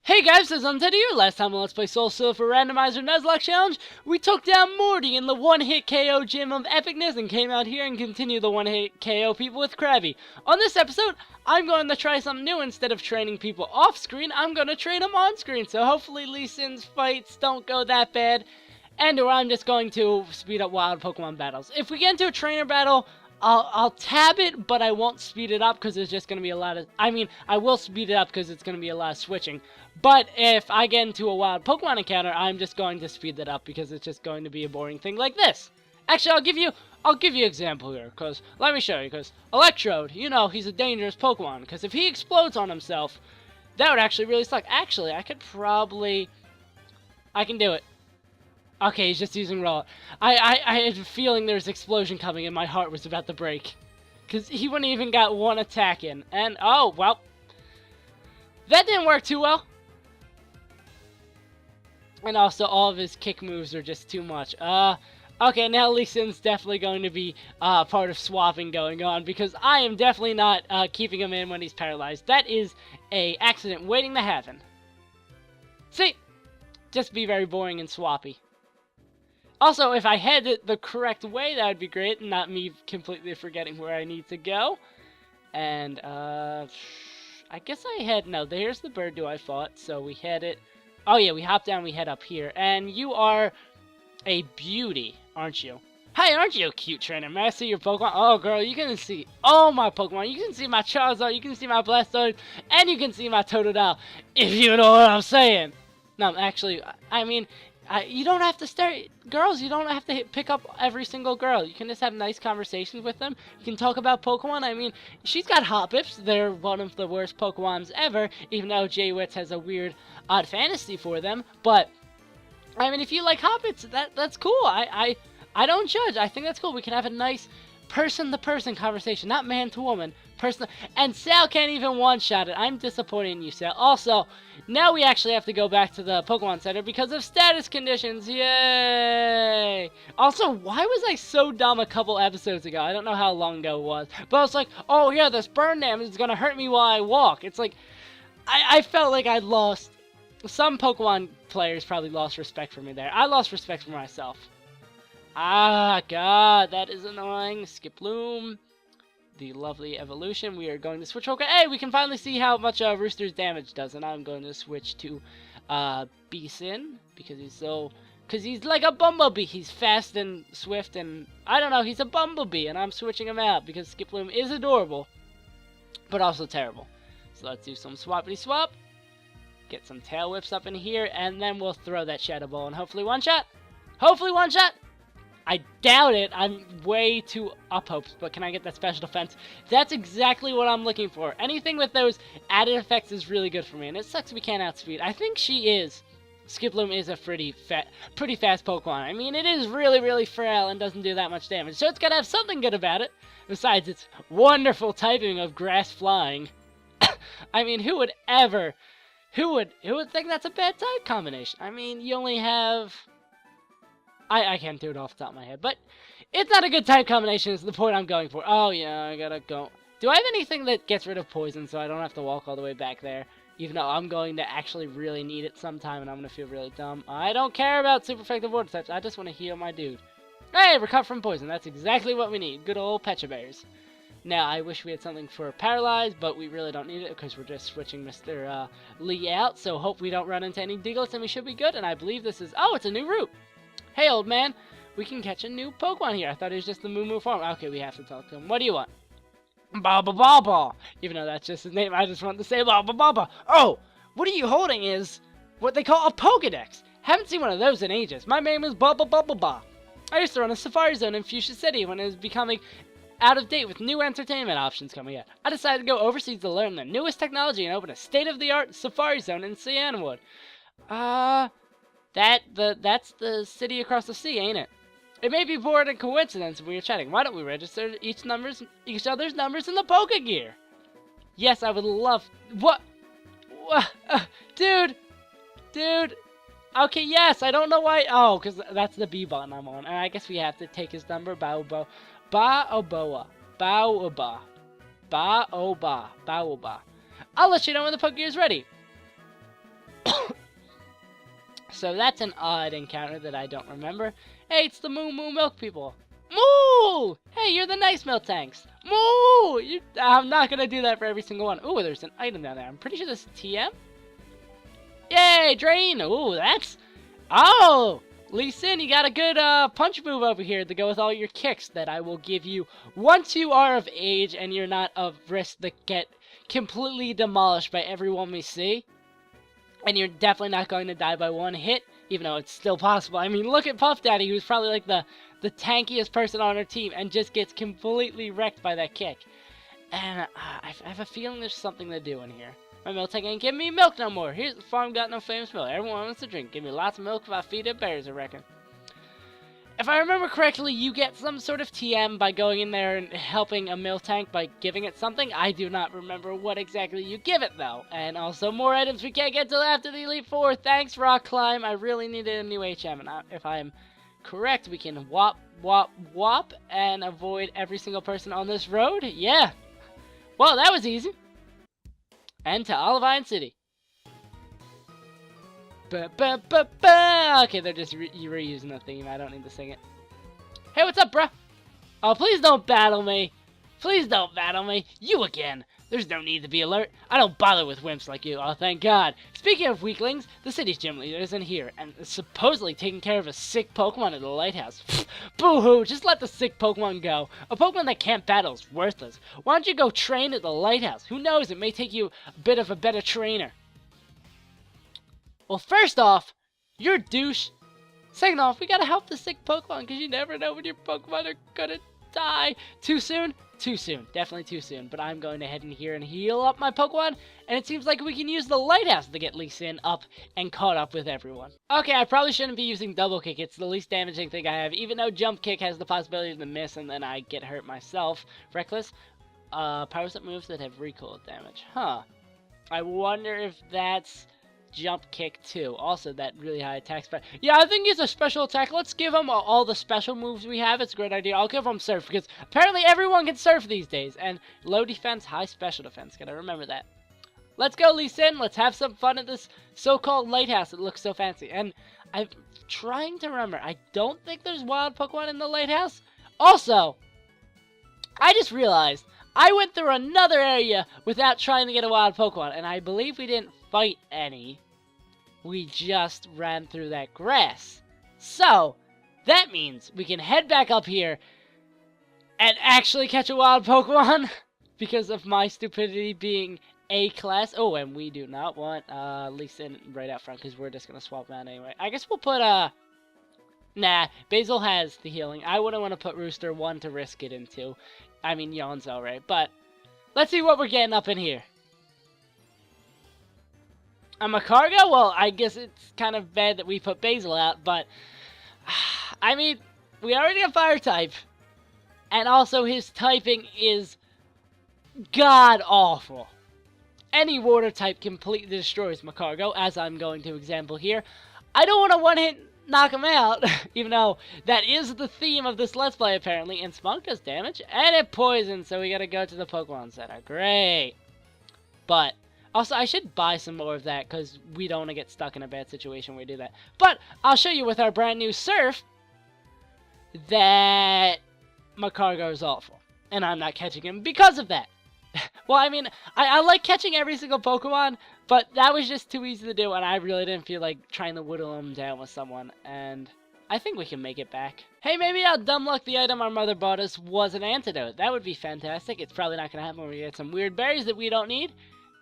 Hey guys, this is Untitled here. Last time on Let's Play Soul Silver Randomizer Nuzlocke Challenge, we took down Morty in the one-hit KO gym of epicness and came out here and continued the one-hit KO people with Krabby. On this episode, I'm going to try something new. Instead of training people off-screen, I'm going to train them on-screen. So hopefully Lee Sin's fights don't go that bad, and or I'm just going to speed up wild Pokemon battles. If we get into a trainer battle, I'll tab it, but I won't speed it up because there's just going to be a lot of... I will speed it up because it's going to be a lot of switching. But if I get into a wild Pokemon encounter, I'm just going to speed that up because it's just going to be a boring thing like this. Actually, I'll give you an example here, because let me show you. Because Electrode, you know, he's a dangerous Pokemon. Because if he explodes on himself, that would actually really suck. Actually, I can do it. Okay, he's just using Raw. I had a feeling there was an explosion coming and my heart was about to break. Because he wouldn't even got one attack in. And, oh, well. That didn't work too well. And also, all of his kick moves are just too much. Okay, now Lee Sin's definitely going to be part of swapping going on. Because I am definitely not keeping him in when he's paralyzed. That is a accident waiting to happen. See? Just be very boring and swappy. Also, if I had it the correct way, that would be great, and not me completely forgetting where I need to go. And, I guess I had... No, there's the Bird I fought, so we had it... Oh, yeah, we hop down, we head up here. And you are a beauty, aren't you? Hi, aren't you a cute trainer? May I see your Pokemon? Oh, girl, you can see all my Pokemon. You can see my Charizard, you can see my Blastoise, and you can see my Totodile, if you know what I'm saying. No, actually, I mean... you don't have to start, girls, you don't have to pick up every single girl. You can just have nice conversations with them. You can talk about Pokemon. I mean, she's got Hoppips. They're one of the worst Pokemons ever, even though Jay-Witz has a weird, odd fantasy for them. But, I mean, if you like Hoppips, that's cool. I don't judge. I think that's cool. We can have a nice person-to-person conversation, not man-to-woman. And Sal can't even one-shot it. I'm disappointed in you, Sal. Also, now we actually have to go back to the Pokemon Center because of status conditions. Yay! Also, why was I so dumb a couple episodes ago? I don't know how long ago it was. But I was like, oh yeah, this burn damage is going to hurt me while I walk. It's like, I felt like I'd lost... Some Pokemon players probably lost respect for me there. I lost respect for myself. Ah, God, that is annoying. Skiploom. The lovely evolution. We are going to switch. Okay, hey, we can finally see how much Rooster's damage does, and I'm going to switch to B-Sin because he's like a bumblebee. He's fast and swift, and I don't know, he's a bumblebee, and I'm switching him out because Skiploom is adorable, but also terrible. So let's do some swappity swap. Get some tail whips up in here, and then we'll throw that Shadow Ball and hopefully one shot. Hopefully one shot. I doubt it. I'm way too up hopes, but can I get that special defense? That's exactly what I'm looking for. Anything with those added effects is really good for me, and it sucks we can't outspeed. I think Skiploom is a pretty fast Pokemon. I mean, it is really, really frail and doesn't do that much damage, so it's gotta have something good about it, besides its wonderful typing of grass flying. I mean, who would think that's a bad type combination? I mean, you only have... I can't do it off the top of my head, but it's not a good type combination is the point I'm going for. Oh, yeah, I gotta go. Do I have anything that gets rid of poison so I don't have to walk all the way back there? Even though I'm going to actually really need it sometime and I'm going to feel really dumb. I don't care about super effective water types. I just want to heal my dude. Hey, recover from poison. That's exactly what we need. Good old Pecha Bears. Now, I wish we had something for Paralyzed, but we really don't need it because we're just switching Mr. Lee out. So hope we don't run into any Diglets and we should be good. And I believe this is... Oh, it's a new route. Hey, old man, we can catch a new Pokemon here. I thought it was just the Moo Moo farm. Okay, we have to talk to him. What do you want? Baba Baba. Even though that's just his name, I just want to say Baba Baba. Oh, what are you holding is what they call a Pokedex. Haven't seen one of those in ages. My name is Baba Baba Ba. I used to run a Sapphire zone in Fuchsia City when it was becoming out of date with new entertainment options coming out. I decided to go overseas to learn the newest technology and open a state-of-the-art Safari zone in Cianwood. That's the city across the sea, ain't it? It may be more than coincidence when we're chatting. Why don't we register each other's numbers in the Pokegear? Yes, I would love... What? Dude! Okay, yes, I don't know why... Oh, because that's the B button I'm on. And I guess we have to take his number. Baoboa. I'll let you know when the Pokegear is ready. so that's an odd encounter that I don't remember. Hey, it's the Moo Moo Milk people. Moo! Hey, you're the nice milk tanks. Moo! I'm not gonna do that for every single one. Ooh, there's an item down there. I'm pretty sure this is TM. Yay, Drain! Ooh, that's... Oh! Lee Sin, you got a good punch move over here to go with all your kicks that I will give you once you are of age and you're not of risk to get completely demolished by everyone we see. And you're definitely not going to die by one hit, even though it's still possible. I mean, look at Puff Daddy, who's probably like the tankiest person on our team and just gets completely wrecked by that kick. And I have a feeling there's something to do in here. My milk tank ain't giving me milk no more. Here's the farm got no famous milk. Everyone wants to drink. Give me lots of milk if I feed it bears, I reckon. If I remember correctly, you get some sort of TM by going in there and helping a milk tank by giving it something. I do not remember what exactly you give it, though. And also, more items we can't get till after the Elite Four. Thanks, Rock Climb. I really needed a new HM. And if I'm correct, we can whop, whop, whop and avoid every single person on this road. Yeah. Well, that was easy. And to Olivine City. Okay, they're just reusing the theme. I don't need to sing it. Hey, what's up, bruh? Oh, please don't battle me. Please don't battle me. You again. There's no need to be alert. I don't bother with wimps like you. Oh, thank God. Speaking of weaklings, the city's gym leader isn't here and is supposedly taking care of a sick Pokemon at the Lighthouse. Boo-hoo. Just let the sick Pokemon go. A Pokemon that can't battle is worthless. Why don't you go train at the Lighthouse? Who knows? It may take you a bit of a better trainer. Well, first off, you're a douche. Second off, we gotta help the sick Pokemon because you never know when your Pokemon are gonna die. Too soon? Too soon. Definitely too soon. But I'm going to head in here and heal up my Pokemon. And it seems like we can use the Lighthouse to get Lee Sin up and caught up with everyone. Okay, I probably shouldn't be using Double Kick. It's the least damaging thing I have. Even though Jump Kick has the possibility to miss and then I get hurt myself. Reckless. Powers up moves that have recoil damage. Huh. I wonder if that's Jump Kick too. Also, that really high attack speed. Yeah, I think he's a special attack. Let's give him all the special moves we have. It's a great idea. I'll give him Surf because apparently everyone can Surf these days. And low defense, high special defense. Gotta remember that. Let's go, Lee Sin. Let's have some fun at this so-called lighthouse that looks so fancy. And I'm trying to remember. I don't think there's wild Pokemon in the lighthouse. Also, I just realized I went through another area without trying to get a wild Pokemon. And I believe we didn't fight any. We just ran through that grass. So, that means we can head back up here and actually catch a wild Pokemon because of my stupidity being A-class. Oh, and we do not want Lee Sin right out front because we're just going to swap them out anyway. I guess we'll put, nah, Basil has the healing. I wouldn't want to put Rooster 1 to risk it into. I mean, Yawn's alright, but let's see what we're getting up in here. I'm a Cargo? Well, I guess it's kind of bad that we put Basil out, but I mean, we already have Fire type. And also his typing is god-awful. Any Water type completely destroys Macargo, as I'm going to example here. I don't want to one-hit knock him out, even though that is the theme of this Let's Play, apparently. And Spunk does damage, and it poisons, so we gotta go to the Pokemon Center. Great. But also, I should buy some more of that, because we don't want to get stuck in a bad situation when we do that. But I'll show you with our brand new Surf that Macargo is awful. And I'm not catching him because of that. Well, I mean, I like catching every single Pokemon, but that was just too easy to do, and I really didn't feel like trying to whittle him down with someone. And I think we can make it back. Hey, maybe our dumb luck the item our mother bought us was an antidote. That would be fantastic. It's probably not going to happen when we get some weird berries that we don't need.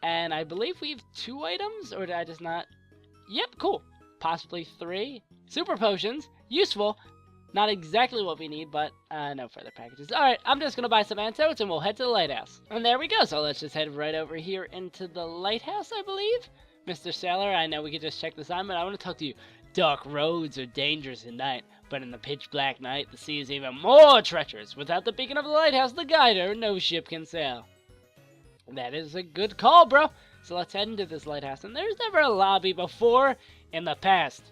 And I believe we have 2 items, or did I just not? Yep, cool. Possibly 3. Super potions. Useful. Not exactly what we need, but no further packages. Alright, I'm just going to buy some antidotes and we'll head to the lighthouse. And there we go. So let's just head right over here into the lighthouse, I believe. Mr. Sailor, I know we could just check the sign, but I want to talk to you. Dark roads are dangerous at night, but in the pitch black night, the sea is even more treacherous. Without the beacon of the lighthouse, the guider, no ship can sail. That is a good call, bro. So let's head into this lighthouse. And there's never a lobby before in the past.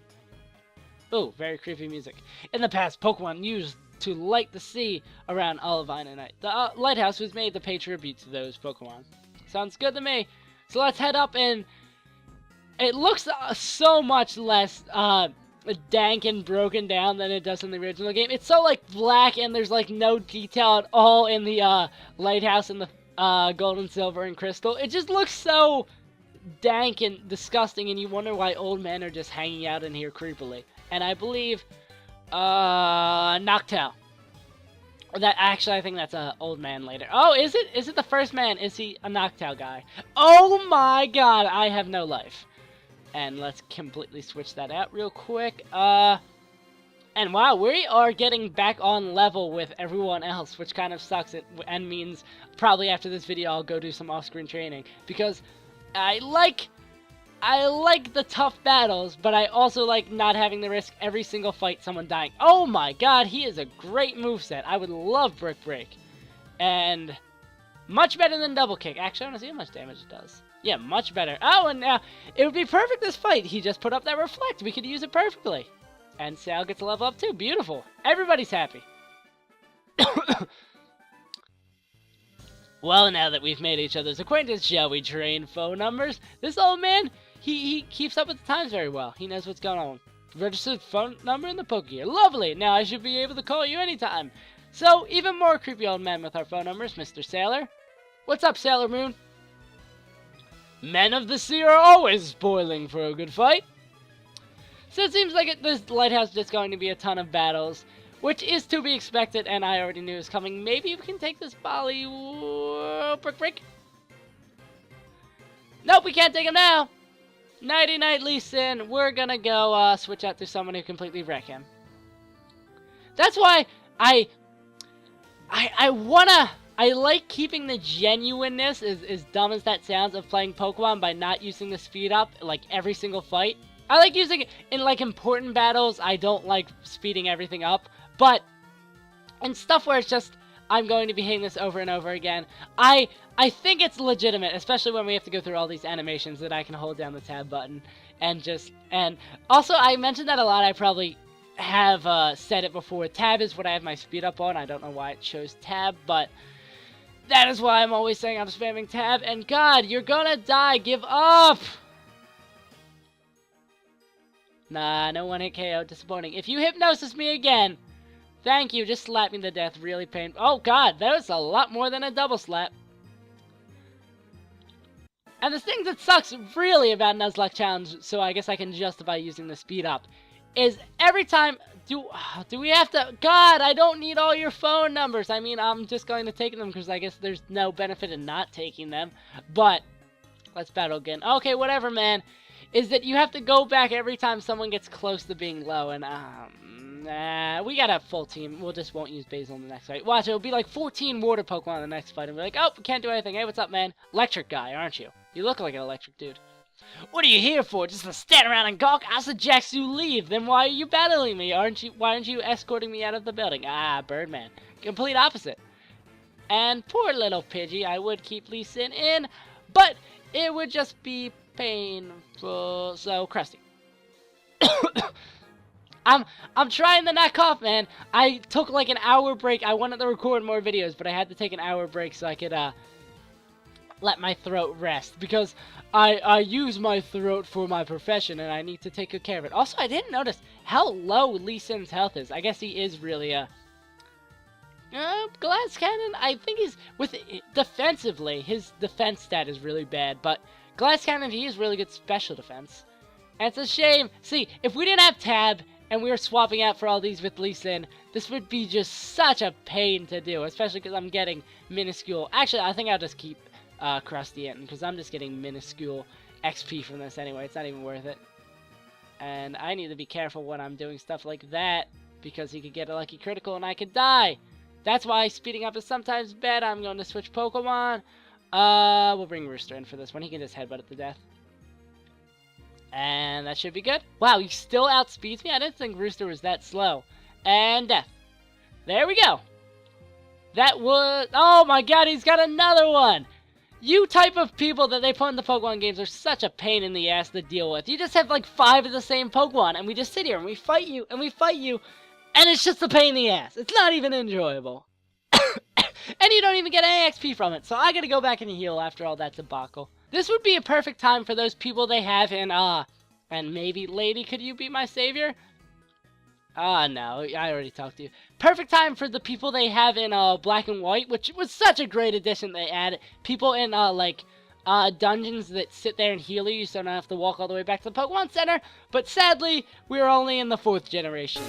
Oh, very creepy music. In the past, Pokemon used to light the sea around Olivine at night. The lighthouse was made to pay tribute to those Pokemon. Sounds good to me. So let's head up and it looks so much less dank and broken down than it does in the original game. It's so like black and there's like no detail at all in the lighthouse and the gold and silver and crystal. It just looks so dank and disgusting, and you wonder why old men are just hanging out in here creepily. And I believe Noctowl. That actually, I think that's a old man later. Oh, is it? Is it the first man? Is he a Noctowl guy? Oh my god, I have no life. And let's completely switch that out real quick. And wow, we are getting back on level with everyone else, which kind of sucks and means probably after this video I'll go do some off-screen training, because I like the tough battles, but I also like not having to risk every single fight someone dying. Oh my god, he is a great moveset. I would love Brick Break. And much better than Double Kick. Actually, I want to see how much damage it does. Yeah, much better. Oh, and now it would be perfect this fight. He just put up that Reflect. We could use it perfectly. And Sal gets a level up too. Beautiful. Everybody's happy. Well, now that we've made each other's acquaintance, shall we train phone numbers? This old man, he keeps up with the times very well. He knows what's going on. Registered phone number in the Pokegear. Lovely. Now I should be able to call you anytime. So, even more creepy old men with our phone numbers, Mr. Sailor. What's up, Sailor Moon? Men of the sea are always spoiling for a good fight. So it seems like this lighthouse is just going to be a ton of battles, which is to be expected, and I already knew it was coming. Maybe we can take this Bali... Brick Break? Nope, we can't take him now. Nighty-night, Lee Sin. We're gonna go switch out to someone who completely wreck him. That's why I like keeping the genuineness, as dumb as that sounds, of playing Pokemon by not using the speed up, like, every single fight. I like using it in, like, important battles. I don't like speeding everything up. But in stuff where it's just, I'm going to be hitting this over and over again, I think it's legitimate, especially when we have to go through all these animations, that I can hold down the tab button and also, I mentioned that a lot. I probably have said it before. Tab is what I have my speed up on. I don't know why it shows tab, but that is why I'm always saying I'm spamming tab. And God, you're gonna die. Give up. Nah, no one hit KO. Disappointing. If you hypnosis me again, thank you. Just slap me to death. Really painful. Oh God, that was a lot more than a double slap. And the thing that sucks really about Nuzlocke Challenge, so I guess I can justify using the speed up, is every time, do we have to, God, I don't need all your phone numbers. I mean, I'm just going to take them because I guess there's no benefit in not taking them. But, let's battle again. Okay, whatever, man. Is that you have to go back every time someone gets close to being low, and, nah, we got a full team. We'll just won't use Basil in the next fight. Watch, it'll be like 14 water Pokemon in the next fight, and we're like, oh, we can't do anything. Hey, what's up, man? Electric guy, aren't you? You look like an electric dude. What are you here for? Just to stand around and gawk? I suggest you leave. Then why are you battling me? Why aren't you escorting me out of the building? Ah, Birdman. Complete opposite. And poor little Pidgey, I would keep Lee Sin in, but it would just be painful. So, Krusty. I'm trying to not cough, man. I took like an hour break. I wanted to record more videos, but I had to take an hour break so I could let my throat rest, because I use my throat for my profession and I need to take good care of it. Also, I didn't notice how low Lee Sin's health is. I guess he is really a Glass Cannon. I think he's defensively, his defense stat is really bad, but Glass Cannon, he has really good special defense. And it's a shame. See, if we didn't have Tab and we were swapping out for all these with Lee Sin, this would be just such a pain to do, especially because I'm getting minuscule. Actually, I think I'll just keep Krusty in, because I'm just getting minuscule XP from this anyway. It's not even worth it. And I need to be careful when I'm doing stuff like that, because he could get a lucky critical and I could die. That's why speeding up is sometimes bad. I'm going to switch Pokemon. We'll bring Rooster in for this one. He can just headbutt it to death. And that should be good. Wow, he still outspeeds me? I didn't think Rooster was that slow. And death. There we go. That was... Oh my god, he's got another one! You type of people that they put in the Pokemon games are such a pain in the ass to deal with. You just have like 5 of the same Pokemon, and we just sit here and we fight you, and we fight you, and it's just a pain in the ass. It's not even enjoyable. And you don't even get any XP from it, so I gotta go back and heal after all that debacle. This would be a perfect time for those people they have in, and maybe, lady, could you be my savior? No, I already talked to you. Perfect time for the people they have in, Black and White, which was such a great addition they added. People in, dungeons that sit there and heal you, so you don't have to walk all the way back to the Pokemon Center. But sadly, we're only in the 4th generation.